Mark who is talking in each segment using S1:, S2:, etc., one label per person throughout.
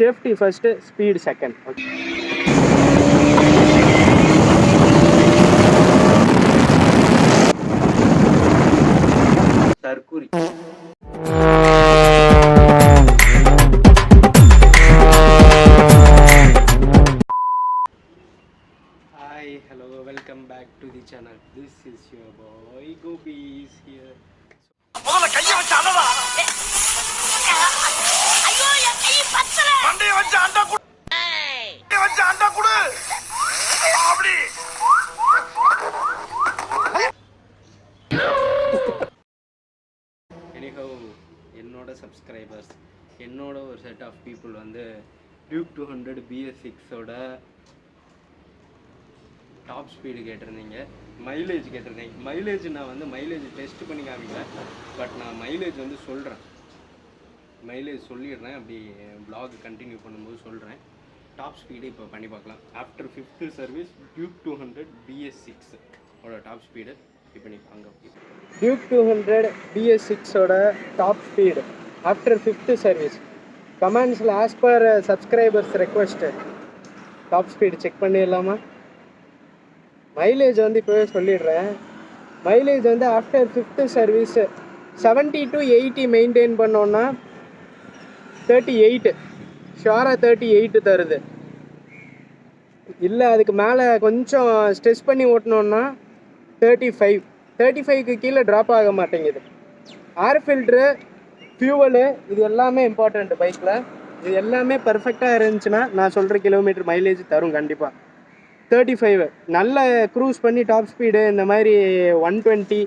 S1: Safety first, speed second. Okay. Tarkuri. Hi, hello, welcome back to the channel. This is your boy Gopi is here. Anyhow, என்னோட subscribers என்னோட ஒரு set of people வந்து Duke 200 BS6ஓட top speed கேட்டிருந்தீங்க, mileage கேட்டிருந்தீங்க. Mileage நான் வந்து mileage test பண்ணி காமிக்கல, பட் நான் மைலேஜ் வந்து சொல்கிறேன், மைலேஜ் சொல்லிடுறேன். அப்படி vlog கண்டினியூ பண்ணும்போது சொல்கிறேன். டாப் ஸ்பீடு இப்போ பண்ணி பார்க்கலாம். ஆஃப்டர் 5th சர்வீஸ் டியூக் 200 BS6ஓட டாப் ஸ்பீடு இப்போ நீ அங்கே டியூக் 200 BS6ஓட top speed after 5th service. கமெண்ட்ஸில் as per subscribers request top speed check பண்ணிடலாமா? மைலேஜ் வந்து இப்போவே சொல்லிடுறேன். மைலேஜ் வந்து after 5th service 70 to 80 maintain பண்ணோன்னா 38 ஷுவராக 38 தருது. இல்லை அதுக்கு மேலே கொஞ்சம் ஸ்ட்ரெஸ் பண்ணி ஓட்டினோன்னா 35க்கு கீழே ட்ராப் ஆக மாட்டேங்குது. ஏர் ஃபில்ட்ரு, ஃபியூவலு, இது எல்லாமே இம்பார்ட்டண்ட் பைக்கில். இது எல்லாமே பர்ஃபெக்டாக இருந்துச்சுன்னா நான் சொல்கிற கிலோமீட்டர் மைலேஜ் தரும் கண்டிப்பாக. 35 நல்ல க்ரூஸ் பண்ணி டாப் ஸ்பீடு இந்த மாதிரி 120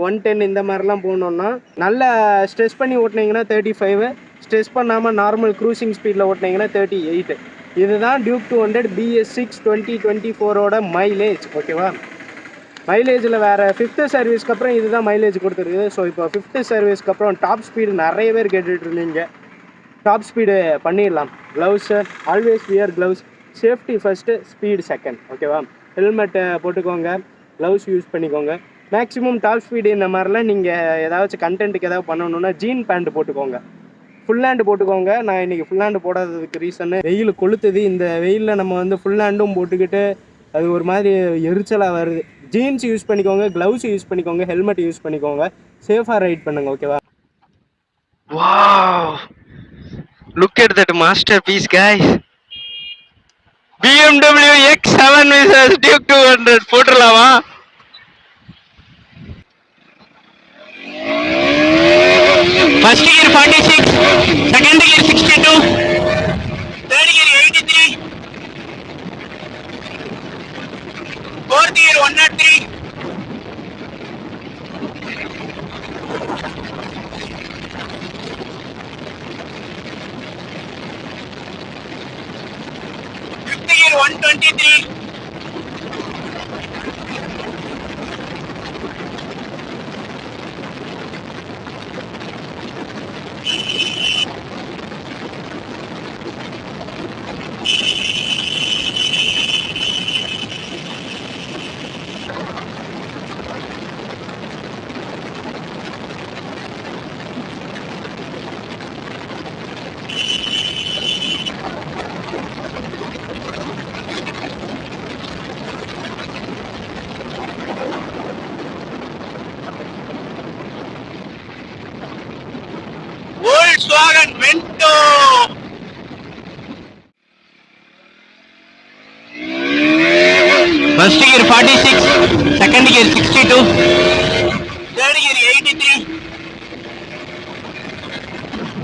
S1: 110 இந்த மாதிரிலாம் போனோன்னா, நல்லா ஸ்ட்ரெஸ் பண்ணி ஓட்டினீங்கன்னா 35, ஸ்ட்ரெஸ் பண்ணாமல் நார்மல் க்ரூசிங் ஸ்பீடில் ஓட்டினீங்கன்னா 38. இதுதான் டியூக் 200 BS6 2024ஓட மைலேஜ். ஓகேவா? மைலேஜில் வேறு 5th சர்வீஸ்க்கு அப்புறம் இதுதான் மைலேஜ் கொடுத்துருக்குது. ஸோ இப்போ 5th சர்வீஸ்க்கு அப்புறம் டாப் ஸ்பீடு நிறைய பேர் கேட்டுட்டு இருந்தீங்க. டாப் ஸ்பீடு பண்ணிடலாம். Gloves always wear gloves. Safety first, speed second. ஓகேவா? ஹெல்மெட்டை போட்டுக்கோங்க, க்ளவுஸ் யூஸ் பண்ணிக்கோங்க. மேக்ஸிமம் டாப் ஸ்பீடு இந்த மாதிரிலாம் நீங்கள் ஏதாச்சும் கண்டென்ட்டுக்கு ஏதாவது பண்ணணுன்னா ஜீன் பேண்ட் போட்டுக்கோங்க, ஃபுல் ஹேண்டு போட்டுக்கோங்க. நான் இன்றைக்கி ஃபுல் ஹேண்டு போடாததுக்கு ரீசன்னு வெயில் கொளுத்துது. இந்த வெயிலில் நம்ம வந்து ஃபுல் ஹேண்டும் போட்டுக்கிட்டு அது ஒரு மாதிரி எரிச்சலாக வருது. ஜீன்ஸ் யூஸ் பண்ணிக்கோங்க, க்ளவுஸ் யூஸ் பண்ணிக்கோங்க, ஹெல்மெட் யூஸ் பண்ணிக்கோங்க. சேஃபாக ரைட் பண்ணுங்க. ஓகேவா? Wow, look at that masterpiece guys. BMW X7 vs Duke 200 போட்டுடலாமா? First gear 46, second gear 62, third gear 83, fourth gear 103, fifth gear 123, Volkswagen Vento. First gear 46, second gear 62, third gear 83,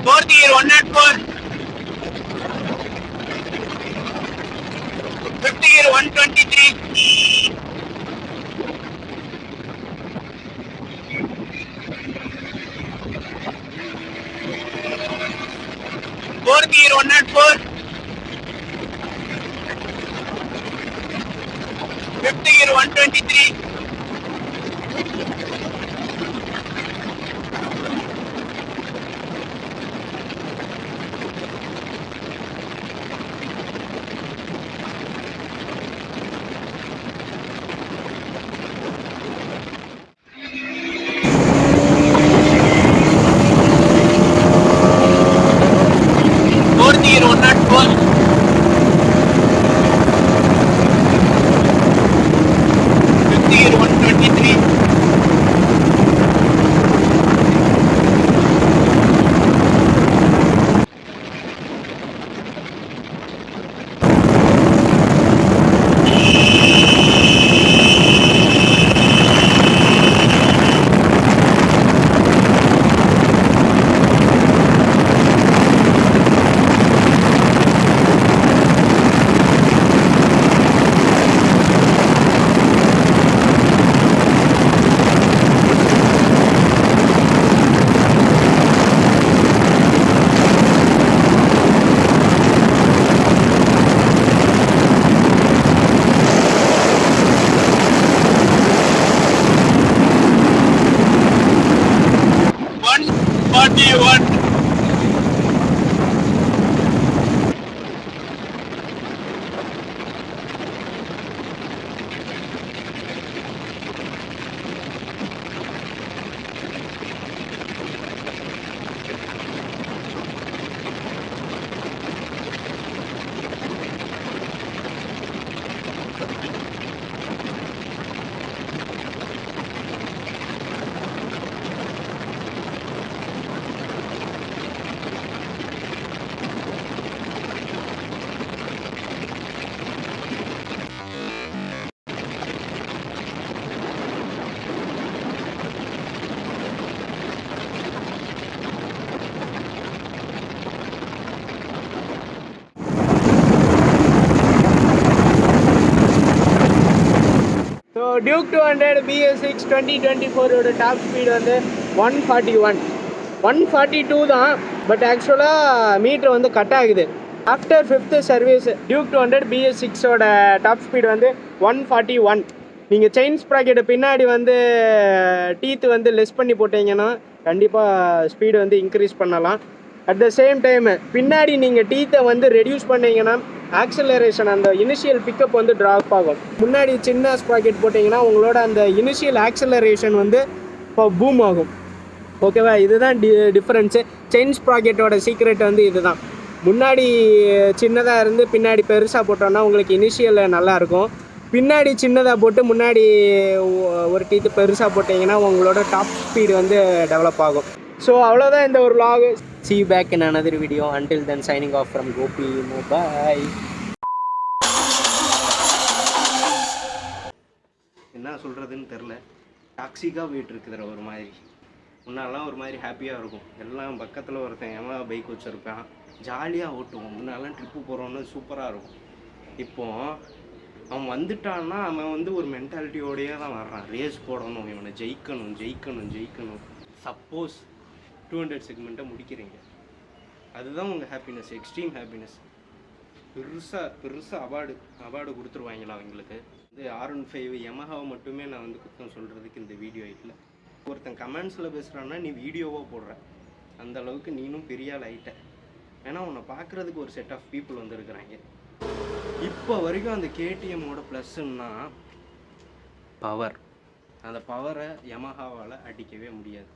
S1: fourth gear 104, fifth gear 123, fourth gear 104, fifth gear 123, fourth gear 104, Duke 200 BS6 2024 top speed வந்து 142 தான். But ஆக்சுவலாக metre வந்து cut ஆகுது. After 5th service Duke 200 BS6 top speed வந்து 141. நீங்கள் chain sprocket பின்னாடி வந்து teeth வந்து லெஸ் பண்ணி போட்டிங்கன்னா கண்டிப்பாக ஸ்பீடு வந்து இன்க்ரீஸ் பண்ணலாம். அட் த சேம் டைம் பின்னாடி நீங்கள் டீத்தை வந்து ரெடியூஸ் பண்ணிங்கன்னா ஆக்சலரேஷன் அந்த இனிஷியல் பிக்கப் வந்து ட்ராப் ஆகும். முன்னாடி சின்ன ஸ்ப்ராக்கெட் போட்டிங்கன்னா உங்களோட அந்த இனிஷியல் ஆக்சலரேஷன் வந்து இப்போ பூம் ஆகும். ஓகேவா? இதுதான் டிஃப்ரென்ஸு. செயின் ஸ்ப்ராக்கெட்டோட சீக்ரெட் வந்து இதுதான். முன்னாடி சின்னதாக இருந்து பின்னாடி பெருசாக போட்டோன்னா உங்களுக்கு இனிஷியலில் நல்லாயிருக்கும். பின்னாடி சின்னதாக போட்டு முன்னாடி ஒரு டீத்து பெருசாக போட்டிங்கன்னா உங்களோட டாப் ஸ்பீடு வந்து டெவலப் ஆகும். ஸோ அவ்வளோதான் இந்த ஒரு vlog. See you back in another video. Until then, signing off from Gopi. Bye. என்ன சொல்கிறதுன்னு தெரில. டாக்ஸிக்காக போயிட்டு இருக்குதுற ஒரு மாதிரி. முன்னாலாம் ஒரு மாதிரி ஹாப்பியாக இருக்கும். எல்லாம் பக்கத்தில் ஒருத்தன் எவன் பைக் வச்சுருப்பான், ஜாலியாக ஓட்டுவோம். முன்னாலாம் ட்ரிப்பு போகிறோன்னு சூப்பராக இருக்கும். இப்போது அவன் வந்துட்டான்னா அவன் வந்து ஒரு மென்டாலிட்டியோடையே தான் வர்றான். ரேஸ் போடணும், இவனை ஜெயிக்கணும். சப்போஸ் 200 செக்மெண்ட்டை முடிக்கிறீங்க, அதுதான் உங்கள் ஹாப்பினஸ், எக்ஸ்ட்ரீம் ஹாப்பினஸ். பெருசாக அவார்டு கொடுத்துருவாங்களா அவங்களுக்கு. இது R15 யமஹாவை மட்டுமே நான் வந்து குத்தம் சொல்கிறதுக்கு இந்த வீடியோ இல்லை. ஒருத்தன் கமெண்ட்ஸில் பேசுகிறான்னா நீ வீடியோவாக போடுற, அந்த அளவுக்கு நீனும் பெரிய ஆள் ஆகிட்ட. ஏன்னா உன்னை பார்க்குறதுக்கு ஒரு செட் ஆஃப் பீப்புள் வந்துருக்குறாங்க. இப்போ வரைக்கும் அந்த KTMோட ப்ளஸ்ன்னா பவர். அந்த பவரை யமஹாவால் அடிக்கவே முடியாது.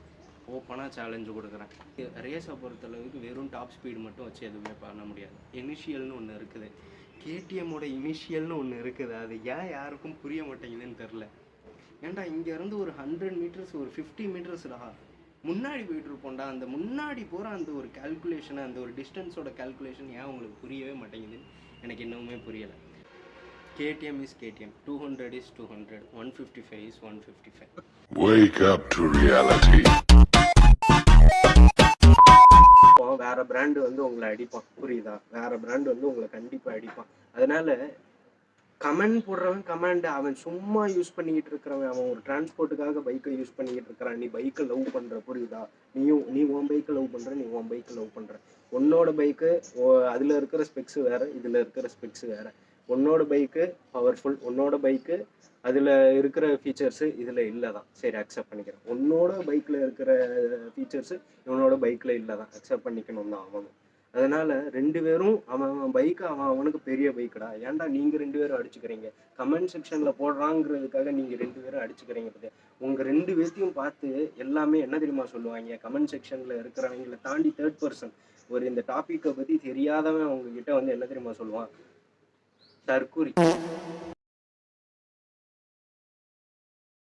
S1: ஓப்பனாக சேலஞ்சு கொடுக்குறேன். ரேஸை பொறுத்தளவுக்கு வெறும் டாப் ஸ்பீடு மட்டும் வச்சு எதுவுமே பண்ண முடியாது. இனிஷியல்னு ஒன்று இருக்குது, KTMோட இனிஷியல்னு ஒன்று இருக்குது. அது ஏன் யாருக்கும் புரிய மாட்டேங்குதுன்னு தெரில. ஏன்டா இங்கேருந்து ஒரு 100 மீட்டர்ஸ் ஒரு 50 மீட்டர்ஸ்டா முன்னாடி போயிட்டுருப்போம்டா. அந்த முன்னாடி போகிற அந்த ஒரு கால்குலேஷன், அந்த ஒரு டிஸ்டன்ஸோட கால்குலேஷன் ஏன் உங்களுக்கு புரியவே மாட்டேங்குதுன்னு எனக்கு இன்னுமே புரியலை. KTM is KTM, 200 is 200, 155 is 155. Wake up to reality. வேற பிராண்டு வந்து உங்களை அடிப்பான், புரியுதா? வேற பிராண்டு வந்து உங்களை கண்டிப்பாக அடிப்பான். அதனால கமெண்ட் போடுறவன் கமெண்ட் அவன் சும்மா யூஸ் பண்ணிக்கிட்டு இருக்கிறவன், அவன் ஒரு டிரான்ஸ்போர்ட்டுக்காக பைக்கை யூஸ் பண்ணிக்கிட்டு இருக்கிறான். நீ பைக்கை லவ் பண்ணுற, புரியுதா? நீ உன் பைக்கை லவ் பண்ணுற, நீ உன் பைக்கை லவ் பண்ணுற. உன்னோட பைக்கு அதில் இருக்கிற ஸ்பெக்ஸு வேறு, இதில் இருக்கிற ஸ்பெக்ஸு வேறு. உன்னோட பைக்கு பவர்ஃபுல், உன்னோட பைக்கு அதில் இருக்கிற ஃபீச்சர்ஸு இதில் இல்லை தான், சரி அக்செப்ட் பண்ணிக்கிறேன். உன்னோட பைக்கில் இருக்கிற ஃபீச்சர்ஸு இவனோட பைக்கில் இல்லை தான், அக்செப்ட் பண்ணிக்கணும் தான் அவனும். அதனால் 2 பேரும் அவன் பைக்கு அவனுக்கு பெரிய பைக்குடா. ஏன்டா நீங்கள் 2 பேரும் அடிச்சுக்கிறீங்க? கமெண்ட் செக்ஷனில் போடுறாங்கிறதுக்காக நீங்கள் 2 பேரும் அடிச்சுக்கிறீங்க. பார்த்தியா, உங்கள் 2 பேர்த்தையும் பார்த்து எல்லாமே என்ன தெரியுமா சொல்லுவாங்க? கமெண்ட் செக்ஷனில் இருக்கிறவங்களை தாண்டி 3rd person ஒரு இந்த டாப்பிக்கை பற்றி தெரியாதவன் உங்ககிட்ட வந்து என்ன தெரியுமா சொல்லுவான்? தற்கூரி.